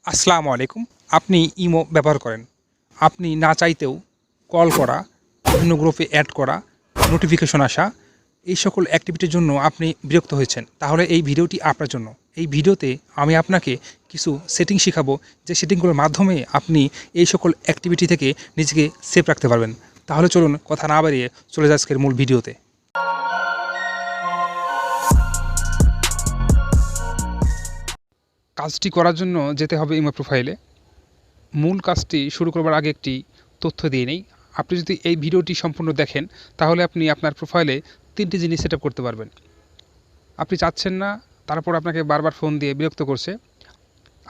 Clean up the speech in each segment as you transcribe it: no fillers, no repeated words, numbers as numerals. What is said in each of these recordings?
আসসালামু আলাইকুম। আপনি ইমো ব্যবহার করেন। আপনি না চাইতেও কল করা, বিভিন্ন গ্রুপে অ্যাড করা, নোটিফিকেশন আসা, এই সকল অ্যাক্টিভিটির জন্য আপনি বিরক্ত হয়েছেন। তাহলে এই ভিডিওটি আপনার জন্য। এই ভিডিওতে আমি আপনাকে কিছু সেটিং শিখাবো, যে সেটিংগুলোর মাধ্যমে আপনি এই সকল অ্যাক্টিভিটি থেকে নিজেকে সেভ রাখতে পারবেন। তাহলে চলুন কথা না বাড়িয়ে চলে যাই আজকের মূল ভিডিওতে। কাজটি করার জন্য যেতে হবে ইমো প্রোফাইলে। মূল কাজটি শুরু করবার আগে একটি তথ্য দিয়ে নেই। আপনি যদি এই ভিডিওটি সম্পূর্ণ দেখেন, তাহলে আপনি আপনার প্রোফাইলে 3টি জিনিস সেট আপ করতে পারবেন। আপনি চাচ্ছেন না, তারপর আপনাকে বারবার ফোন দিয়ে বিরক্ত করছে,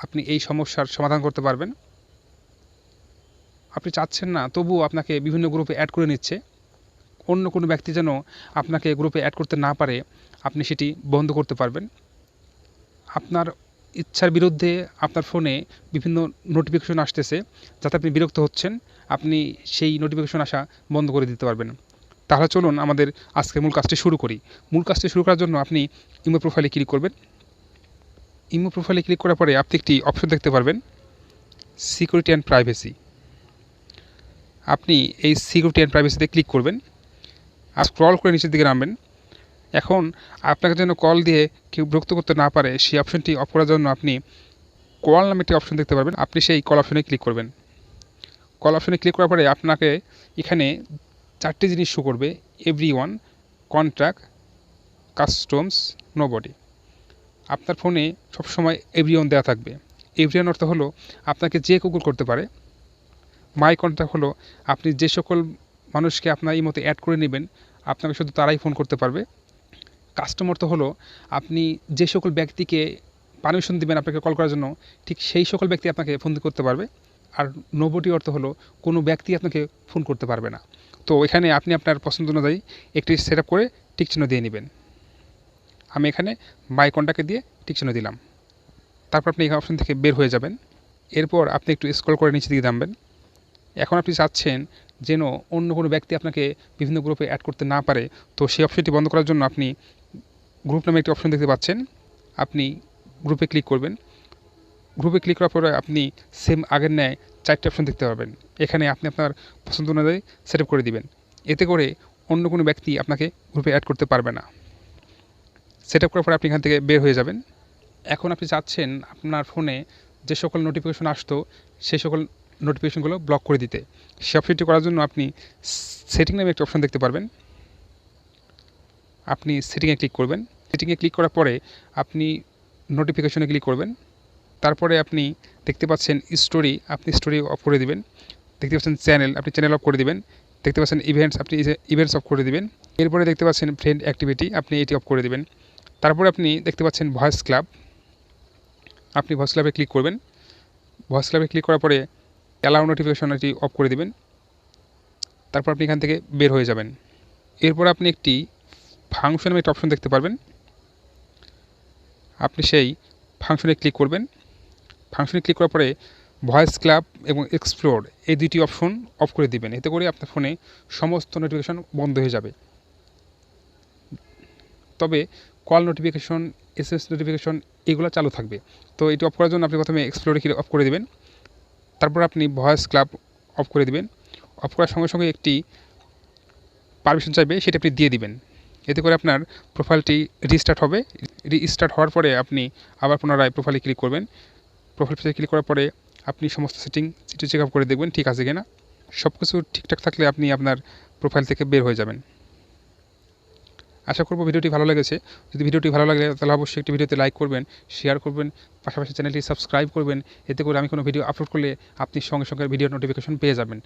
আপনি এই সমস্যার সমাধান করতে পারবেন। আপনি চাচ্ছেন না, তবুও আপনাকে বিভিন্ন গ্রুপে অ্যাড করে নিচ্ছে, অন্য কোনো ব্যক্তি যেন আপনাকে গ্রুপে অ্যাড করতে না পারে, আপনি সেটি বন্ধ করতে পারবেন। আপনার ইচ্ছার বিরুদ্ধে আপনার ফোনে বিভিন্ন নোটিফিকেশন আসতেছে, যাতে আপনি বিরক্ত হচ্ছেন, আপনি সেই নোটিফিকেশন আসা বন্ধ করে দিতে পারবেন। তাহলে চলুন আমাদের আজকের মূল কাজটি শুরু করি। মূল কাজটি শুরু করার জন্য আপনি ইমো প্রোফাইলে ক্লিক করবেন। ইমো প্রোফাইলে ক্লিক করার পরে আপনি একটি অপশন দেখতে পারবেন, সিকিউরিটি অ্যান্ড প্রাইভেসি। আপনি এই সিকিউরিটি অ্যান্ড প্রাইভেসিতে ক্লিক করবেন আর স্ক্রল করে নিচের দিকে নামবেন। এখন আপনাকে যেন কল দিয়ে কেউ বিরক্ত করতে না পারে, সেই অপশনটি অফ করার জন্য আপনি কল নামে একটি অপশন দেখতে পারবেন। আপনি সেই কল অপশনে ক্লিক করবেন। কল অপশনে ক্লিক করার পরে আপনাকে এখানে 4টি জিনিস শো করবে: এভরিওয়ান, কন্ট্যাক্ট, কাস্টমস, নোবডি। আপনার ফোনে সবসময় এভরিওয়ান দেওয়া থাকবে। এভরিওয়ান অর্থ হলো আপনাকে যে কেউ কল করতে পারে। মাই কন্ট্যাক্ট হলো আপনি যে সকল মানুষকে আপনার এই মতো অ্যাড করে নেবেন, আপনাকে শুধু তারাই ফোন করতে পারবে। কাস্টমার তো হলো আপনি যে সকল ব্যক্তিকে পারমিশন দিবেন আপনাকে কল করার জন্য, ঠিক সেই সকল ব্যক্তি আপনাকে ফোন করতে পারবে। আর নোবডি অর্থ হলো কোনো ব্যক্তি আপনাকে ফোন করতে পারবে না। তো এখানে আপনি আপনার পছন্দ অনুযায়ী একটি সেট আপ করে টিক চিহ্ন দিয়ে নেবেন। আমি এখানে মাই কন্ট্যাক্টে দিয়ে টিক চিহ্ন দিলাম। তারপর আপনি এই অপশন থেকে বের হয়ে যাবেন। এরপর আপনি একটু স্ক্রল করে নিচে দিকে নামবেন। এখন আপনি চাচ্ছেন যেন অন্য কোনো ব্যক্তি আপনাকে বিভিন্ন গ্রুপে অ্যাড করতে না পারে, তো সেই অপশনটি বন্ধ করার জন্য আপনি গ্রুপ নামে একটি অপশন দেখতে পাচ্ছেন, আপনি গ্রুপে ক্লিক করবেন। গ্রুপে ক্লিক করার পরে আপনি সেম আগের ন্যায় 4টি অপশন দেখতে পাবেন। এখানে আপনি আপনার পছন্দ অনুযায়ী সেট আপ করে দিবেন। এতে করে অন্য কোনো ব্যক্তি আপনাকে গ্রুপে অ্যাড করতে পারবে না। সেট আপ করার পরে আপনি এখান থেকে বের হয়ে যাবেন। এখন আপনি চাচ্ছেন আপনার ফোনে যে সকল নোটিফিকেশন আসতো, সেই সকল নোটিফিকেশনগুলো ব্লক করে দিতে। সে অপশনটি করার জন্য আপনি সেটিং নামে একটি অপশন দেখতে পারবেন। আপনি সেটিংয়ে ক্লিক করবেন। সেটিংয়ে ক্লিক করার পরে আপনি নোটিফিকেশনে ক্লিক করবেন। তারপরে আপনি দেখতে পাচ্ছেন স্টোরি, আপনি স্টোরি অফ করে দিবেন। দেখতে পাচ্ছেন চ্যানেল, আপনি চ্যানেল অফ করে দিবেন। দেখতে পাচ্ছেন ইভেন্টস, আপনি ইভেন্টস অফ করে দিবেন। এরপরে দেখতে পাচ্ছেন ফ্রেন্ড অ্যাক্টিভিটি, আপনি এটি অফ করে দিবেন। তারপরে আপনি দেখতে পাচ্ছেন ভয়েস ক্লাব, আপনি ভয়েস ক্লাবে ক্লিক করবেন। ভয়েস ক্লাবে ক্লিক করার পরে অ্যালাউ নোটিফিকেশন এটি অফ করে দিবেন। তারপর আপনি এখান থেকে বের হয়ে যাবেন। এরপর আপনি একটি ফাংশন নামে একটা অপশন দেখতে পারবেন, আপনি সেই ফাংশনে ক্লিক করবেন। ফাংশনে ক্লিক করার পরে ভয়েস ক্লাব এবং এক্সপ্লোর এই 2টি অপশন অফ করে দিবেন। এতে করে আপনার ফোনে সমস্ত নোটিফিকেশন বন্ধ হয়ে যাবে। তবে কল নোটিফিকেশন, এসএমএস নোটিফিকেশন এগুলো চালু থাকবে। তো এটি অফ করার জন্য আপনি প্রথমে এক্সপ্লোরে অফ করে দেবেন। তারপর আপনি ভয়েস ক্লাব অফ করে দিবেন। অফ করার সঙ্গে সঙ্গে একটি পারমিশন চাইবে, সেটা আপনি দিয়ে দিবেন। এতে করে আপনার প্রোফাইলটি রিস্টার্ট হবে। রিস্টার্ট হওয়ার পরে আপনি আবার পুনরায় প্রোফাইলে ক্লিক করবেন। প্রোফাইল পেজে ক্লিক করার পরে আপনি সমস্ত সেটিং চেক আপ করে দেখবেন ঠিক আছে কিনা। সব কিছু ঠিকঠাক থাকলে আপনি আপনার প্রোফাইল থেকে বের হয়ে যাবেন। আশা করব ভিডিওটি ভালো লেগেছে। যদি ভিডিওটি ভালো লাগে তাহলে অবশ্যই একটি ভিডিওতে লাইক করবেন, শেয়ার করবেন, পাশাপাশি চ্যানেলটি সাবস্ক্রাইব করবেন। এতে করে আমি কোনো ভিডিও আপলোড করলে আপনি সঙ্গে সঙ্গে ভিডিও নোটিফিকেশন পেয়ে যাবেন।